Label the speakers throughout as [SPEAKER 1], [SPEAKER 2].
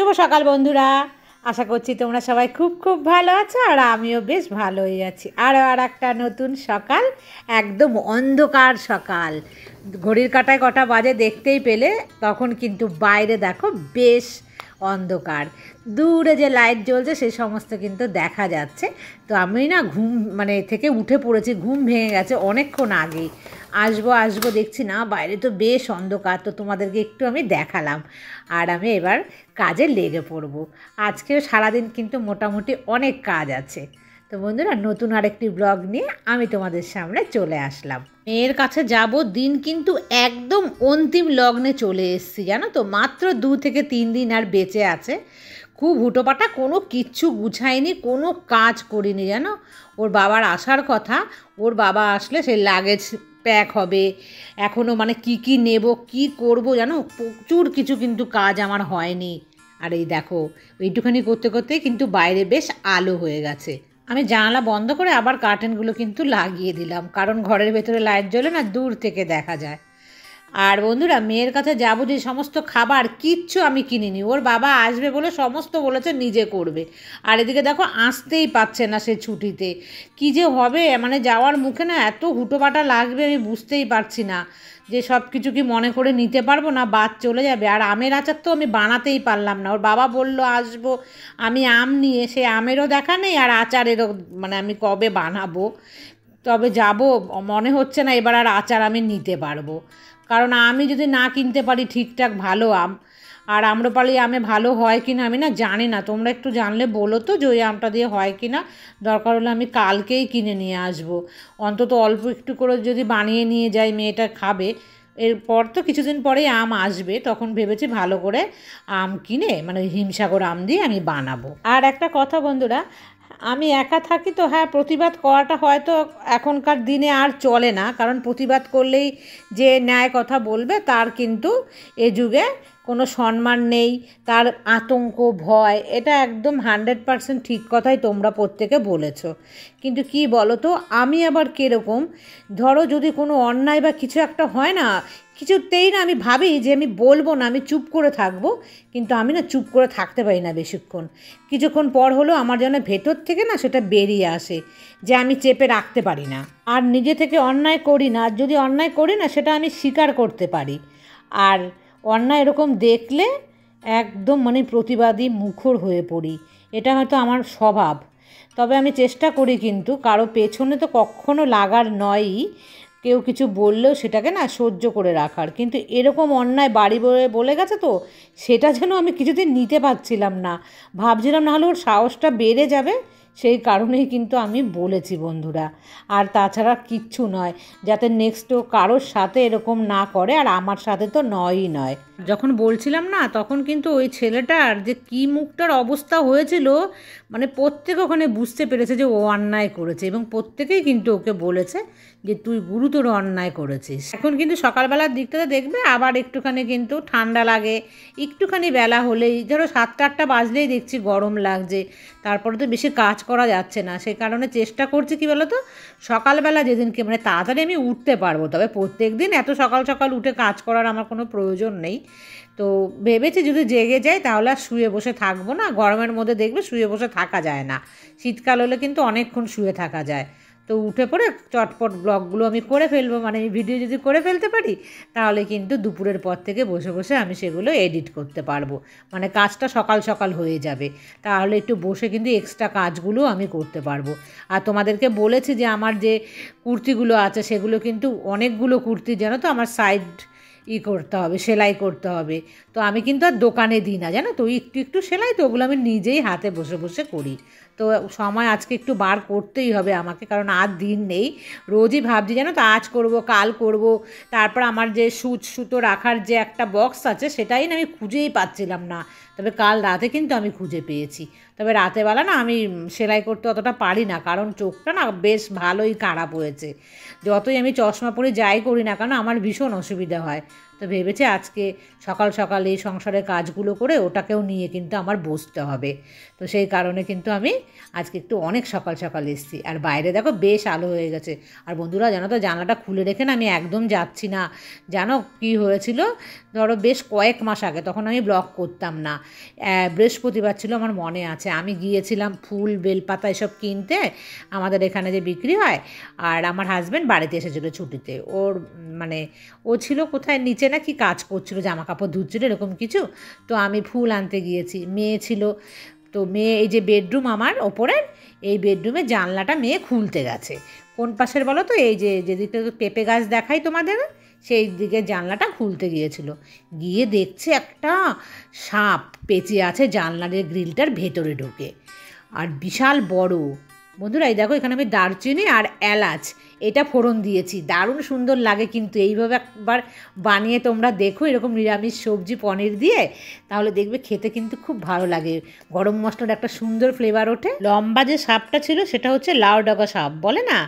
[SPEAKER 1] শুভ সকাল বন্ধুরা, আশা করছি তোমরা সবাই খুব খুব ভালো আছো আর আমিও বেশ ভালোই আছি। আর একটা নতুন সকাল, একদম অন্ধকার সকাল। ঘড়ির কাঁটায় কটা বাজে দেখতেই পেলে, তখন কিন্তু বাইরে দেখো বেশ অন্ধকার, দূরে যে লাইট জ্বলছে সেই সমস্ত কিন্তু দেখা যাচ্ছে। তো আমি না ঘুম থেকে উঠে পড়েছি, ঘুম ভেঙে গেছে অনেকক্ষণ আগেই। আসবো দেখছি না, বাইরে তো বেশ অন্ধকার, তো তোমাদেরকে একটু আমি দেখালাম। আর আমি এবার কাজে লেগে পড়ব। আজকেও সারাদিন কিন্তু মোটামুটি অনেক কাজ আছে। তো বন্ধুরা, নতুন আরেকটি ব্লগ নিয়ে আমি তোমাদের সামনে চলে আসলাম। মেয়ের কাছে যাব, দিন কিন্তু একদম অন্তিম লগ্নে চলে এসেছি, জানো তো। মাত্র 2 থেকে 3 দিন আর বেঁচে আছে। খুব হুটোপাটা, কোনো কিচ্ছু গুছাইনি, কোনো কাজ করিনি, জানো। ওর বাবার আসার কথা, ওর বাবা আসলে সেই লাগেজ প্যাক হবে, এখনও কি নেব কি করব জানো, প্রচুর কিছু কিন্তু কাজ আমার হয়নি। আর এই দেখো, এইটুখানি করতে করতেই কিন্তু বাইরে বেশ আলো হয়ে গেছে। আমি জানালা বন্ধ করে আবার কার্টেনগুলো কিন্তু লাগিয়ে দিলাম, কারণ ঘরের ভেতরে লাইট জ্বলে না, দূর থেকে দেখা যায়। আর বন্ধুরা, মেয়ের কাছে যাবো, যে সমস্ত খাবার কিচ্ছু আমি কিনিনি, ওর বাবা আসবে বলে সমস্ত বলেছে নিজে করবে। আর এদিকে দেখো, আসতেই পারছে না সে ছুটিতে। কি যে হবে, যাওয়ার মুখে না এত হুটোপাটা লাগবে, আমি বুঝতেই পারছি না যে সব কিছু কি মনে করে নিতে পারবো না, বাদ চলে যাবে। আর আমের আচার তো আমি বানাতেই পারলাম না, ওর বাবা বলল আসবো, আমি আম নিয়ে, সে আমেরও দেখা নেই আর আচারেরও আমি কবে বানাবো। তবে যাব, মনে হচ্ছে না এবার আর আচার আমি নিতে পারবো, কারণ আমি যদি না কিনতে পারি ঠিকঠাক ভালো আম, আর আম্রপালি আমে ভালো হয় কি না আমি না জানি না। তোমরা একটু জানলে বলো তো যে ওই আমটা দিয়ে হয় কি না। দরকার হলে আমি কালকেই কিনে নিয়ে আসবো, অন্তত অল্প একটু করে যদি বানিয়ে নিয়ে যাই, মেয়েটা খাবে। এরপর তো কিছুদিন পরেই আম আসবে, তখন ভেবেছি ভালো করে আম কিনে হিমসাগর আম দিয়ে আমি বানাবো। আর একটা কথা বন্ধুরা, আমি একা থাকি তো হ্যাঁ, প্রতিবাদ করাটা হয়তো এখনকার দিনে আর চলে না, কারণ প্রতিবাদ করলেই যে ন্যায় কথা বলবে তার কিন্তু এ যুগে কোনো সম্মান নেই, তার আতঙ্ক ভয়, এটা একদম 100% ঠিক কথাই তোমরা প্রত্যেকে বলেছো। কিন্তু কি বলো তো, আমি আবার কীরকম, ধরো যদি কোনো অন্যায় বা কিছু একটা হয় না, কিছুতেই না আমি ভাবি যে আমি বলবো না, আমি চুপ করে থাকবো। কিন্তু আমি না চুপ করে থাকতে পারি না বেশিক্ষণ। কিছুক্ষণ পর হলেও আমার যেন ভেতর থেকে না সেটা বেরিয়ে আসে, যে আমি চেপে রাখতে পারি না। আর নিজে থেকে অন্যায় করি না, আর যদি অন্যায় করি না সেটা আমি স্বীকার করতে পারি। আর অন্যায় এরকম দেখলে একদম প্রতিবাদী মুখর হয়ে পড়ি। এটা হয়তো আমার স্বভাব। তবে আমি চেষ্টা করি কিন্তু কারো পেছনে তো কখনো লাগার নয়ই, কেউ কিছু বললেও সেটাকে না সহ্য করে রাখার। কিন্তু এরকম অন্যায় বাড়ি বলে গেছে তো, সেটা যেন আমি কিছুদিন নিতে পারছিলাম না, ভাবছিলাম নাহলে ওর সাহসটা বেড়ে যাবে, সেই কারণেই কিন্তু আমি বলেছি বন্ধুরা। আর তাছাড়া কিচ্ছু নয়, যাতে নেক্সটও কারোর সাথে এরকম না করে, আর আমার সাথে তো নয়ই নয়। যখন বলছিলাম না, তখন কিন্তু ওই ছেলেটার যে কী মুখটার অবস্থা হয়েছিল, প্রত্যেকে ওখানে বুঝতে পেরেছে যে ও অন্যায় করেছে, এবং প্রত্যেকেই কিন্তু ওকে বলেছে যে তুই গুরুতর অন্যায় করেছিস। এখন কিন্তু সকালবেলার দিকটাতে দেখবে আবার একটুখানি কিন্তু ঠান্ডা লাগে, একটুখানি বেলা হলেই, ধরো 7-8টা বাজলেই দেখছি গরম লাগছে, তারপরে তো বেশি কাজ করা যাচ্ছে না। সেই কারণে চেষ্টা করছি কি বলো তো, সকালবেলা যেদিনকে তাড়াতাড়ি আমি উঠতে পারবো, তবে প্রত্যেক দিন এত সকাল সকাল উঠে কাজ করার আমার কোনো প্রয়োজন নেই। তো ভেবেছি যদি জেগে যাই তাহলে আর শুয়ে বসে থাকবো না। গরমের মধ্যে দেখবে শুয়ে বসে থাকা যায় না, শীতকাল হলে কিন্তু অনেকক্ষণ শুয়ে থাকা যায়। তো উঠে পড়ে চটপট ব্লগগুলো আমি করে ফেলবো, ভিডিও যদি করে ফেলতে পারি, তাহলে কিন্তু দুপুরের পর থেকে বসে বসে আমি সেগুলো এডিট করতে পারবো। কাজটা সকাল সকাল হয়ে যাবে, তাহলে একটু বসে কিন্তু এক্সট্রা কাজগুলো আমি করতে পারবো। আর তোমাদেরকে বলেছি যে আমার যে কুর্তিগুলো আছে সেগুলো কিন্তু অনেকগুলো কুর্তি, জানো তো, আমার সাইড করতে হবে, সেলাই করতে হবে। তো আমি কিন্তু আর দোকানে দিই না, জানো তো, একটু একটু সেলাই, তো ওগুলো আমি নিজেই হাতে বসে বসে করি। তো সময় আজকে একটু বার করতেই হবে আমাকে, কারণ আর দিন নেই। রোজই ভাবছি, জানো তো, আজ করব কাল করব, তারপর আমার যে সুতো রাখার যে একটা বক্স আছে সেটাই না আমি খুঁজেই পাচ্ছিলাম না। তবে কাল রাতে কিন্তু আমি খুঁজে পেয়েছি। তবে রাতেরবেলা না আমি সেলাই করতে অতটা পারি না, কারণ চোখটা না বেশ ভালোই খারাপ হয়েছে। যতই আমি চশমা পরে যাই করি না কেন, আমার ভীষণ অসুবিধা হয়। তো তো ভেবেছি আজকে সকাল সকাল এই সংসারের কাজগুলো করে ওটাকেও নিয়ে কিন্তু আমার বসতে হবে। তো সেই কারণে কিন্তু আমি আজকে একটু অনেক সকাল সকাল এসেছি। আর বাইরে দেখো বেশ আলো হয়ে গেছে। আর বন্ধুরা জানো তো, জানলাটা খুলে রেখে না আমি একদম যাচ্ছি না। জানো কি হয়েছিল, ধরো বেশ কয়েক মাস আগে, তখন আমি ব্লগ করতাম না, বৃহস্পতিবার ছিল আমার মনে আছে, আমি গিয়েছিলাম ফুল বেলপাতা এসব কিনতে আমাদের এখানে যে বিক্রি হয়। আর আমার হাজব্যান্ড বাড়িতে এসেছিলো ছুটিতে, ওর মানে ও ছিল কোথায় নিচে না কি কাজ করছিল, জামা কাপড় ধুচ্ছিল এরকম কিছু। তো আমি ফুল আনতে গিয়েছি, মেয়ে ছিল। তো মেয়ে এই যে বেডরুম আমার ওপরের, এই বেডরুমে জানলাটা মেয়ে খুলতে গেছে। কোন পাশের বলো তো, এই যে যেদিকে পেঁপে গাছ দেখাই তোমাদের, সেই দিকে জানলাটা খুলতে গিয়েছিল। গিয়ে দেখছে একটা সাপ পেঁচে আছে জানলার গ্রিলটার ভেতরে ঢুকে, আর বিশাল বড়। বন্ধুরা এই দেখো, এখানে আমি দারচিনি আর এলাচ এটা ফোড়ন দিয়েছি, দারুণ সুন্দর লাগে। কিন্তু এইভাবে একবার বানিয়ে তোমরা দেখো, এরকম নিরামিষ সবজি পনির দিয়ে, তাহলে দেখবে খেতে কিন্তু খুব ভালো লাগে। গরম মশলার একটা সুন্দর ফ্লেভার ওঠে। লম্বা যে সাপটা ছিল সেটা হচ্ছে লাউ ডগা সাপ বলে না,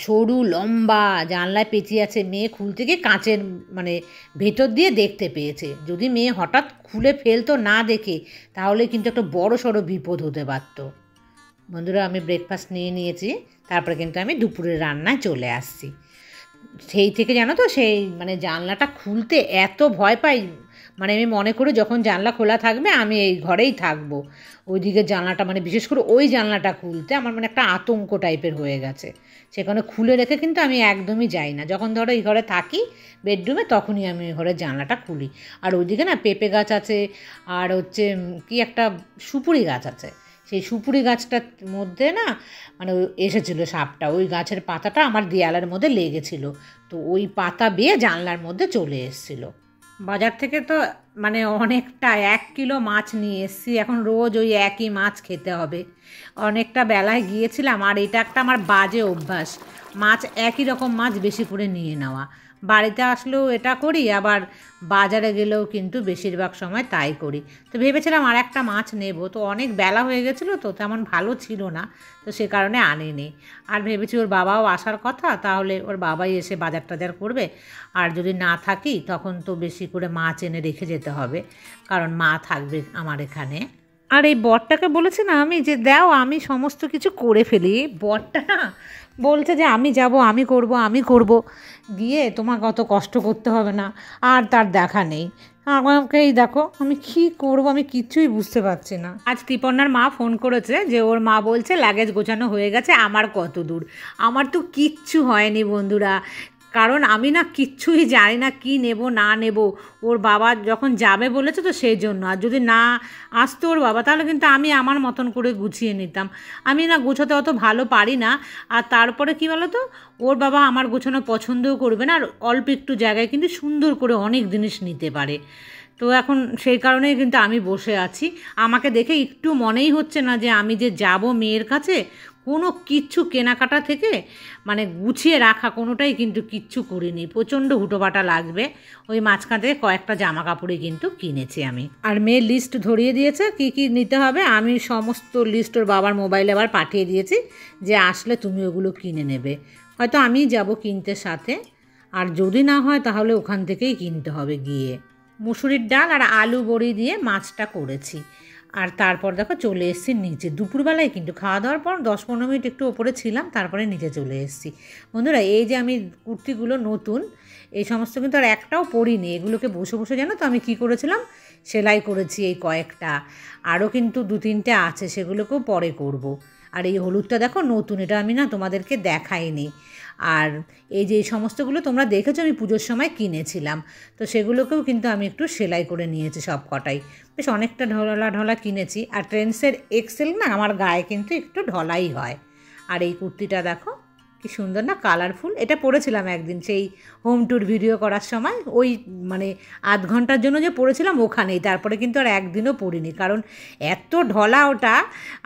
[SPEAKER 1] সরু লম্বা, জানলায় পেঁচিয়ে আছে। মেয়ে খুলতে গিয়ে কাঁচের মানে ভেতর দিয়ে দেখতে পেয়েছে। যদি মেয়ে হঠাৎ খুলে ফেলতো না দেখে, তাহলে কিন্তু একটা বড় সড়ো বিপদ হতে পারতো। বন্ধুরা আমি ব্রেকফাস্ট নিয়ে নিয়েছি, তারপরে কিন্তু আমি দুপুরের রান্নায় চলে আসছি। সেই থেকে জানো তো, সেই মানে জানলাটা খুলতে এত ভয় পাই, মানে আমি মনে করি যখন জানলা খোলা থাকবে আমি এই ঘরেই থাকবো। ওইদিকে জানলাটা মানে বিশেষ করে ওই জানলাটা খুলতে আমার মানে একটা আতঙ্ক টাইপের হয়ে গেছে। সেখানে খুলে রেখে কিন্তু আমি একদমই যাই না। যখন ধরো এই ঘরে থাকি বেডরুমে, তখনই আমি ওই ঘরের জানলাটা খুলি। আর ওইদিকে না পেঁপে গাছ আছে, আর হচ্ছে কি একটা সুপুরি গাছ আছে। সেই সুপুরি গাছটার মধ্যে না মানে এসেছিলো সাপটা, ওই গাছের পাতাটা আমার দেয়ালের মধ্যে লেগেছিল। তো ওই পাতা বেয়ে জানলার মধ্যে চলে এসেছিলো। বাজার থেকে তো মানে অনেকটা 1 কিলো মাছ নিয়ে এসেছি। এখন রোজ ওই একই মাছ খেতে হবে। অনেকটা বেলায় গিয়েছিলাম, আর এটা একটা আমার বাজে অভ্যাস, মাছ একই রকম মাছ বেশি করে নিয়ে নেওয়া। বাড়িতে আসলেও এটা করি, আবার বাজারে গেলেও কিন্তু বেশিরভাগ সময় তাই করি। তো ভেবেছিলাম আর একটা মাছ নেব, তো অনেক বেলা হয়ে গেছিলো, তো তেমন ভালো ছিল না, তো সে কারণে আনিনি। আর ভেবেছি ওর বাবাও আসার কথা, তাহলে ওর বাবাই এসে বাজার টাজার করবে। আর যদি না থাকি তখন তো বেশি করে মাছ এনে রেখে যেতে হবে, কারণ মা থাকবে আমার এখানে। আর এই বরটাকে বলেছি না আমি, যে দাও আমি সমস্ত কিছু করে ফেলি। বরটা না বলছে যে আমি যাব, আমি করব, গিয়ে তোমাকে অত কষ্ট করতে হবে না। আর তার দেখা নেই। আমাকেই দেখো আমি কী করবো, আমি কিচ্ছুই বুঝতে পারছি না। আজ ত্রিপর্ণার মা ফোন করেছে, যে ওর মা বলছে লাগেজ গোছানো হয়ে গেছে। আমার কত দূর, আমার তো কিচ্ছু হয়নি বন্ধুরা। কারণ আমি না কিচ্ছুই জানি না কি নেব না নেব। ওর বাবা যখন যাবে বলেছে, তো সেই জন্য। আর যদি না আসতো ওর বাবা, তাহলে কিন্তু আমি আমার মতন করে গুছিয়ে নিতাম। আমি না গোছাতে অত ভালো পারি না। আর তারপরে কী বলো তো, ওর বাবা আমার গোছানো পছন্দও করবে না, আর অল্প একটু জায়গায় কিন্তু সুন্দর করে অনেক জিনিস নিতে পারে। তো এখন সেই কারণেই কিন্তু আমি বসে আছি। আমাকে দেখে একটু মনেই হচ্ছে না যে আমি যে যাব মেয়ের কাছে। কোনো কিচ্ছু কেনাকাটা থেকে মানে গুছিয়ে রাখা কোনোটাই কিন্তু কিচ্ছু করিনি। প্রচণ্ড হুটোপাটা লাগবে। ওই মাঝখান থেকে কয়েকটা জামা কাপড়ই কিন্তু কিনেছি আমি। আর মেয়ের লিস্ট ধরিয়ে দিয়েছে কী কী নিতে হবে। আমি সমস্ত লিস্ট ওর বাবার মোবাইলে আবার পাঠিয়ে দিয়েছি, যে আসলে তুমি ওগুলো কিনে নেবে। হয়তো আমিই যাব কিনতে সাথে, আর যদি না হয় তাহলে ওখান থেকেই কিনতে হবে গিয়ে। মুসুরির ডাল আর আলু বড়ি দিয়ে মাছটা করেছি। আর তারপর দেখো চলে এসেছি নিচে। দুপুরবেলায় কিন্তু খাওয়া দাওয়ার পর 10-15 মিনিট একটু ওপরে ছিলাম, তারপরে নিচে চলে এসেছি। বন্ধুরা এই যে আমি কুর্তিগুলো নতুন, এই সমস্ত কিন্তু আর একটাও পরিনি। এগুলোকে বসে বসে জানো তো আমি কী করেছিলাম, সেলাই করেছি এই কয়েকটা। আরও কিন্তু 2-3টে আছে, সেগুলোকেও পরে করব। আর এই হলুদটা দেখো নতুন, এটা আমি না তোমাদেরকে দেখাইনি। আর এই যে এই সমস্তগুলো তোমরা দেখেছো আমি পুজোর সময় কিনেছিলাম, তো সেগুলোকেও কিন্তু আমি একটু সেলাই করে নিয়েছি সব কটাই। বেশ অনেকটা ঢলা কিনেছি। আর ট্রেন্ডসের এক্সেল না আমার গায়ে কিন্তু একটু ঢলাই হয়। আর এই কুর্তিটা দেখো কি সুন্দর না, কালারফুল। এটা পরেছিলাম একদিন সেই হোম ট্যুর ভিডিও করার সময়, ওই মানে আধ ঘন্টার জন্য যে পরেছিলাম ওখানেই। তারপরে কিন্তু আর একদিনও পরিনি, কারণ এত ঢলা ওটা,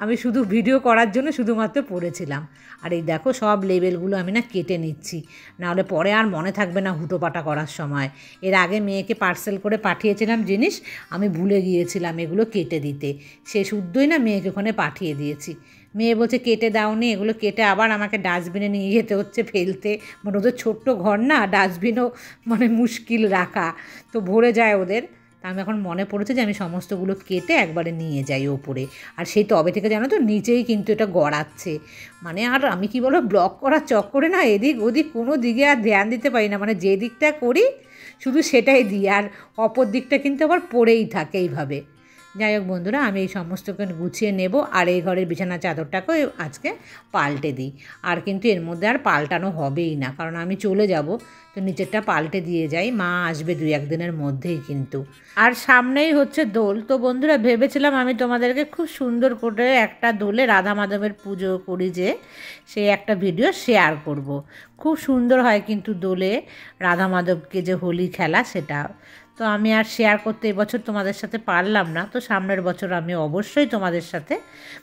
[SPEAKER 1] আমি শুধু ভিডিও করার জন্য শুধুমাত্র পরেছিলাম। আর এই দেখো সব লেবেলগুলো আমি না কেটে নিচ্ছি, নাহলে পরে আর মনে থাকবে না হুটোপাটা করার সময়। এর আগে মেয়েকে পার্সেল করে পাঠিয়েছিলাম জিনিস, আমি ভুলে গিয়েছিলাম এগুলো কেটে দিতে। সে শুদ্ধই না মেয়েকে ওখানে পাঠিয়ে দিয়েছি। মেয়ে বলছে কেটে দাওনি, এগুলো কেটে আবার আমাকে ডাস্টবিনে নিয়ে যেতে হচ্ছে ফেলতে। মানে ওদের ছোট্ট ঘর না, ডাস্টবিনও মানে মুশকিল রাখা, তো ভরে যায় ওদের। তা আমি এখন মনে পড়েছে যে আমি সমস্তগুলো কেটে একবারে নিয়ে যাই ওপরে। আর সেই টবে থেকে জানো তো নিচেই কিন্তু এটা গড়াচ্ছে। মানে আর আমি কি বলো, ব্লগ করার চক্করে না এদিক ওদিক কোনো দিকে আর ধ্যান দিতে পারি না। মানে যে দিকটা করি শুধু সেটাই দিই, আর অপর দিকটা কিন্তু আবার পড়েই থাকে এইভাবে। যাই হোক বন্ধুরা, আমি এই সমস্তকে গুছিয়ে নেব, আর এই ঘরের বিছানা চাদরটাকেও আজকে পাল্টে দিই। আর কিন্তু এর মধ্যে আর পাল্টানো হবেই না, কারণ আমি চলে যাব, তো নিচেরটা পাল্টে দিয়ে যাই। মা আসবে 2-1 দিনের মধ্যেই কিন্তু। আর সামনেই হচ্ছে দোল। তো বন্ধুরা ভেবেছিলাম আমি তোমাদেরকে খুব সুন্দর করে একটা দোলে রাধা মাধবের পুজো করি যে, সেই একটা ভিডিও শেয়ার করব। খুব সুন্দর হয় কিন্তু দোলে রাধা মাধবকে যে হোলি খেলা, সেটা তো আমি আর শেয়ার করতে এবছর তোমাদের সাথে পারলাম না। তো সামনের বছর আমি অবশ্যই তোমাদের সাথে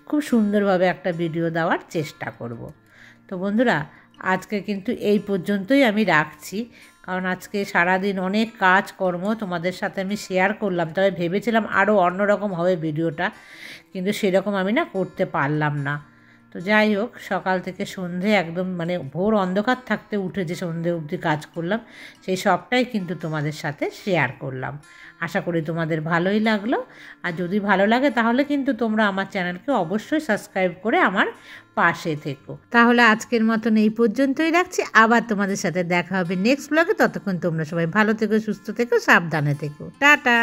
[SPEAKER 1] খুব সুন্দরভাবে একটা ভিডিও দেওয়ার চেষ্টা করব। তো বন্ধুরা আজকে কিন্তু এই পর্যন্তই আমি রাখছি, কারণ আজকে সারাদিন অনেক কাজকর্ম তোমাদের সাথে আমি শেয়ার করলাম। তবে ভেবেছিলাম আরও অন্যরকম হবে ভিডিওটা, কিন্তু সেরকম আমি না করতে পারলাম না। তো যাই হোক, সকাল থেকে সন্ধে একদম মানে ভোর অন্ধকার থাকতে উঠে যে সন্ধে অবধি কাজ করলাম, সেই সবটাই কিন্তু তোমাদের সাথে শেয়ার করলাম। আশা করি তোমাদের ভালোই লাগলো। আর যদি ভালো লাগে তাহলে কিন্তু তোমরা আমার চ্যানেলকে অবশ্যই সাবস্ক্রাইব করে আমার পাশে থেকো। তাহলে আজকের মতন এই পর্যন্তই রাখছি। আবার তোমাদের সাথে দেখা হবে নেক্সট ব্লগে। ততক্ষণ তোমরা সবাই ভালো থেকো, সুস্থ থেকো, সাবধানে থেকো। টাটা।